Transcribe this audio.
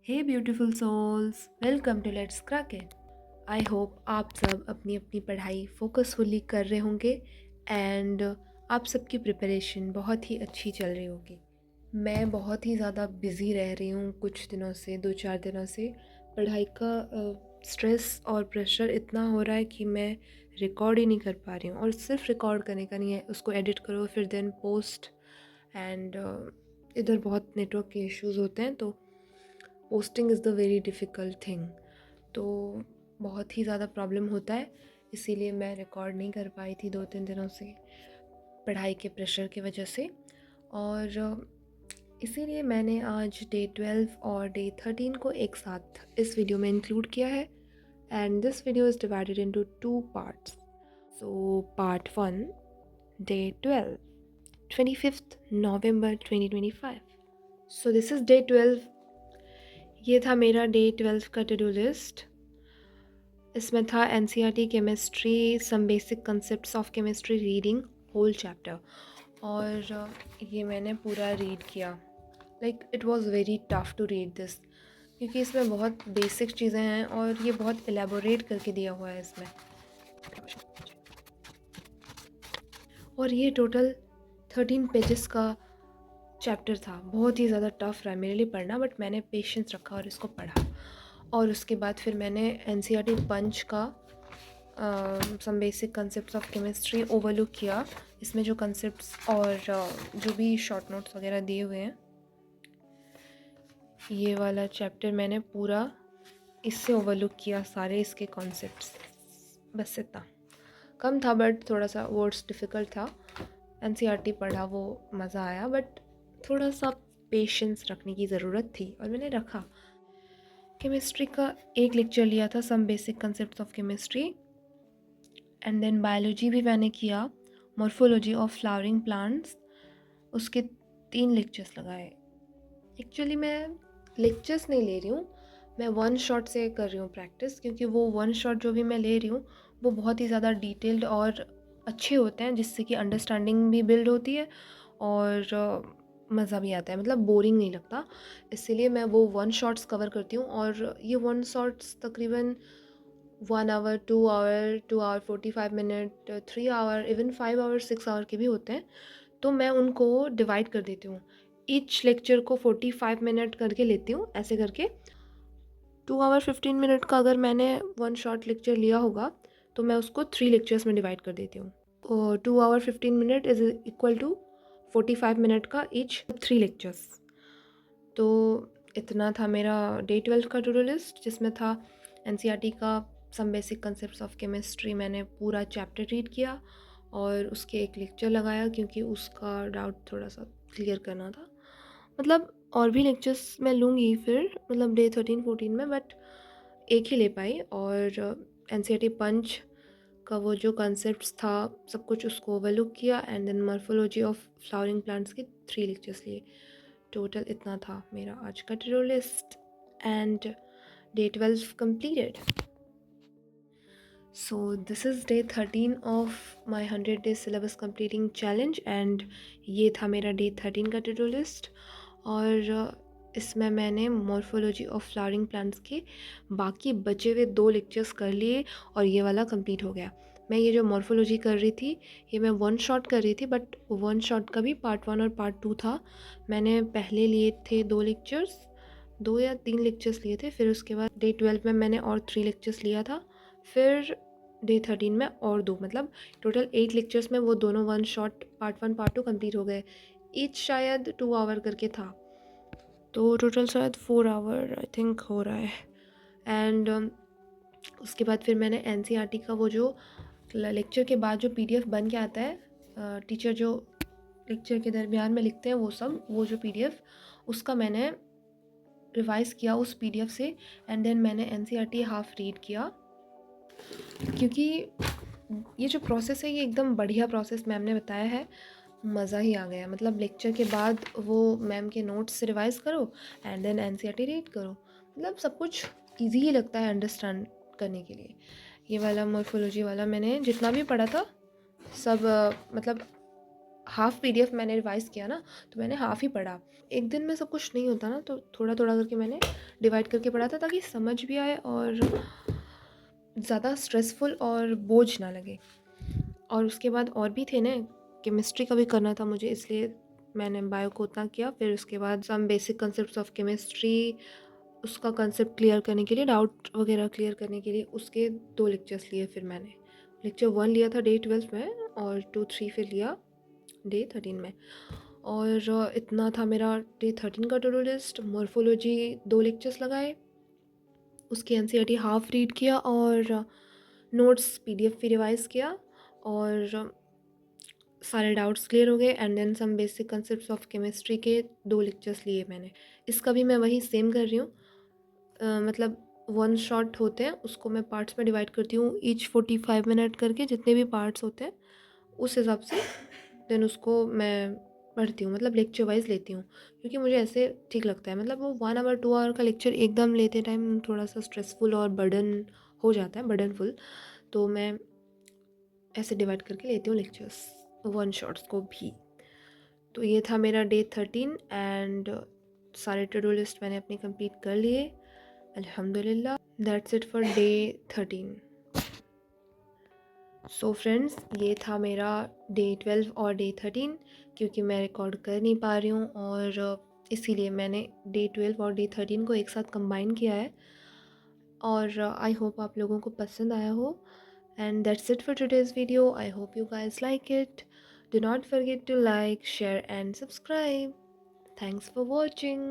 Hey beautiful souls, welcome to let's crack it. I hope आप सब अपनी अपनी पढ़ाई फोकसफुली कर रहे होंगे एंड आप सबकी प्रिपरेशन बहुत ही अच्छी चल रही होगी। मैं बहुत ही ज़्यादा बिज़ी रह रही हूँ कुछ दिनों से, 2-4 दिनों से। पढ़ाई का स्ट्रेस और प्रेशर इतना हो रहा है कि मैं रिकॉर्ड ही नहीं कर पा रही हूँ। और सिर्फ रिकॉर्ड करने का नहीं है, उसको एडिट करो फिर देन पोस्ट एंड इधर बहुत नेटवर्क के इश्यूज़ होते हैं, तो posting is the very difficult thing. तो बहुत ही ज़्यादा प्रॉब्लम होता है, इसीलिए मैं रिकॉर्ड नहीं कर पाई थी 2-3 दिनों से पढ़ाई के प्रेशर की वजह से। और इसीलिए मैंने आज डे 12 और डे 13 को एक साथ इस वीडियो में इंक्लूड किया है and this video is divided into 2 parts. So part 1, day 12, 25th November 2025। So this is day 12। ये था मेरा डे 12 का टू डू लिस्ट। इसमें था NCERT chemistry, some basic concepts of chemistry reading, whole chapter. और ये मैंने पूरा रीड किया। Like it was very tough to read this, क्योंकि इसमें बहुत बेसिक चीज़ें हैं और ये बहुत एलेबोरेट करके दिया हुआ है इसमें। और ये टोटल 13 पेजेस का चैप्टर था। बहुत ही ज़्यादा टफ रहा मेरे लिए पढ़ना, बट मैंने पेशेंस रखा और इसको पढ़ा। और उसके बाद फिर मैंने एनसीईआरटी पंच का some basic concepts of chemistry overlook किया। इसमें जो कंसेप्ट्स और जो भी शॉर्ट नोट्स वगैरह दिए हुए हैं, ये वाला चैप्टर मैंने पूरा इससे ओवरलुक किया, सारे इसके कॉन्सेप्ट्स। बस इतना कम था, बट थोड़ा सा वर्ड्स डिफ़िकल्ट था। एनसीईआरटी पढ़ा, वो मज़ा आया, बट थोड़ा सा पेशेंस रखने की ज़रूरत थी और मैंने रखा। केमिस्ट्री का एक लेक्चर लिया था, some basic concepts of chemistry, and then biology भी मैंने किया, मॉर्फोलॉजी ऑफ फ्लावरिंग प्लांट्स, उसके 3 लेक्चर्स लगाए। एक्चुअली मैं लेक्चर्स नहीं ले रही हूँ, मैं वन शॉट से कर रही हूँ प्रैक्टिस, क्योंकि वो वन शॉट जो भी मैं ले रही हूँ वो बहुत ही ज़्यादा डिटेल्ड और अच्छे होते हैं, जिससे कि अंडरस्टैंडिंग भी बिल्ड होती है और मज़ा भी आता है, मतलब बोरिंग नहीं लगता। इसीलिए मैं वो वन शॉट्स कवर करती हूँ। और ये वन शॉट्स तकरीबन 1 hour, 2 hour, 2 hour 45 minute, 3 hour, even 5 hour, 6 hour के भी होते हैं। तो मैं उनको डिवाइड कर देती हूँ, ईच लेक्चर को 45 मिनट करके लेती हूँ, ऐसे करके 2 आवर 15 मिनट का अगर मैंने वन शॉट लेक्चर लिया होगा तो मैं उसको 3 लेक्चर्स में डिवाइड कर देती हूँ। और 2 hour 15 minute is equal to 45 minute का ईच 3 लेक्चर्स। तो इतना था मेरा डे 12 का टू डू लिस्ट, जिसमें था एनसीईआरटी का some basic concepts of chemistry, मैंने पूरा चैप्टर रीड किया और उसके एक लेक्चर लगाया, क्योंकि उसका डाउट थोड़ा सा क्लियर करना था। मतलब और भी लेक्चर्स मैं लूँगी फिर, मतलब डे 13-14 में, बट एक ही ले पाई। और एनसीईआरटी पंच का वो जो कंसेप्ट्स था सब कुछ उसको ओवरलुक किया, and then morphology of flowering plants के 3 लेक्चर्स लिए। टोटल इतना था मेरा आज का to do list and day 12 completed. So this is day 13 of my 100 days syllabus completing challenge and ये था मेरा डे 13 का टू डू लिस्ट। और इसमें मैंने मॉर्फोलॉजी ऑफ फ्लावरिंग प्लांट्स के बाकी बचे हुए 2 लेक्चर्स कर लिए और ये वाला कंप्लीट हो गया। मैं ये जो मॉर्फोलॉजी कर रही थी ये मैं वन शॉट कर रही थी, बट वन शॉट का भी पार्ट 1 और पार्ट 2 था। मैंने पहले लिए थे 2 लेक्चर्स, 2 या 3 लेक्चर्स लिए थे, फिर उसके बाद डे 12 में मैंने और 3 लेक्चर्स लिया था, फिर डे 13 में और 2, मतलब टोटल 8 लेक्चर्स में वो दोनों one shot part 1 part 2 complete हो गए। ईच शायद 2 आवर करके था, तो टोटल शायद 4 आवर आई थिंक हो रहा है। एंड उसके बाद फिर मैंने एनसीईआरटी का वो जो लेक्चर के बाद जो पीडीएफ बन के आता है, टीचर जो लेक्चर के दरमियान में लिखते हैं वो सब, वो जो पीडीएफ, उसका मैंने रिवाइज़ किया उस पीडीएफ से, एंड देन मैंने एनसीईआरटी हाफ रीड किया, क्योंकि ये जो प्रोसेस है ये एकदम बढ़िया प्रोसेस मैम ने बताया है, मज़ा ही आ गया। मतलब लेक्चर के बाद वो मैम के नोट्स से रिवाइज़ करो एंड देन एनसीईआरटी रीड करो, मतलब सब कुछ इजी ही लगता है अंडरस्टैंड करने के लिए। ये वाला मॉर्फोलॉजी वाला मैंने जितना भी पढ़ा था सब मतलब हाफ़ पीडीएफ मैंने रिवाइज़ किया ना, तो मैंने हाफ़ ही पढ़ा। एक दिन में सब कुछ नहीं होता ना, तो थोड़ा-थोड़ा करके मैंने डिवाइड करके पढ़ा था ताकि समझ भी आए और ज़्यादा स्ट्रेसफुल और बोझ ना लगे। और उसके बाद और भी थे ना, केमिस्ट्री का भी करना था मुझे, इसलिए मैंने बायो को उतना किया। फिर उसके बाद some basic concepts of chemistry, उसका कांसेप्ट क्लियर करने के लिए, डाउट वगैरह क्लियर करने के लिए उसके 2 लेक्चर्स लिए। फिर मैंने लेक्चर 1 लिया था डे 12 में और 2-3 फिर लिया डे 13 में। और इतना था मेरा डे 13 का to do list. Morphology 2 lectures लगाए, उसकी एनसीईआरटी हाफ रीड किया और नोट्स पीडीएफ भी रिवाइज़ किया और सारे डाउट्स क्लियर हो गए। And then some basic concepts of chemistry के 2 लेक्चर्स लिए मैंने। इसका भी मैं वही सेम कर रही हूँ, मतलब 1 शॉट होते हैं, उसको मैं पार्ट्स में डिवाइड करती हूँ, ईच 45 मिनट करके जितने भी पार्ट्स होते हैं उस हिसाब से देन उसको मैं पढ़ती हूँ, मतलब लेक्चर वाइज लेती हूँ, क्योंकि मुझे ऐसे ठीक लगता है। मतलब वो 1 आवर 2 आवर का लेक्चर एकदम लेते टाइम थोड़ा सा स्ट्रेसफुल और बर्डन हो जाता है, बर्डनफुल। तो मैं ऐसे डिवाइड करके लेती हूँ लेक्चर्स, 1 शॉट्स को भी। तो ये था मेरा डे 13 एंड सारे टू डू लिस्ट मैंने अपनी कंप्लीट कर लिए, अल्हम्दुलिल्लाह। That's it for day 13। So friends, ये था मेरा डे 12 और डे 13, क्योंकि मैं रिकॉर्ड कर नहीं पा रही हूँ और इसीलिए मैंने डे 12 और डे 13 को एक साथ कंबाइन किया है। और आई होप आप लोगों को पसंद आया हो। And that's it for today's video. I hope you guys like it. Do not forget to like, share and subscribe. Thanks for watching.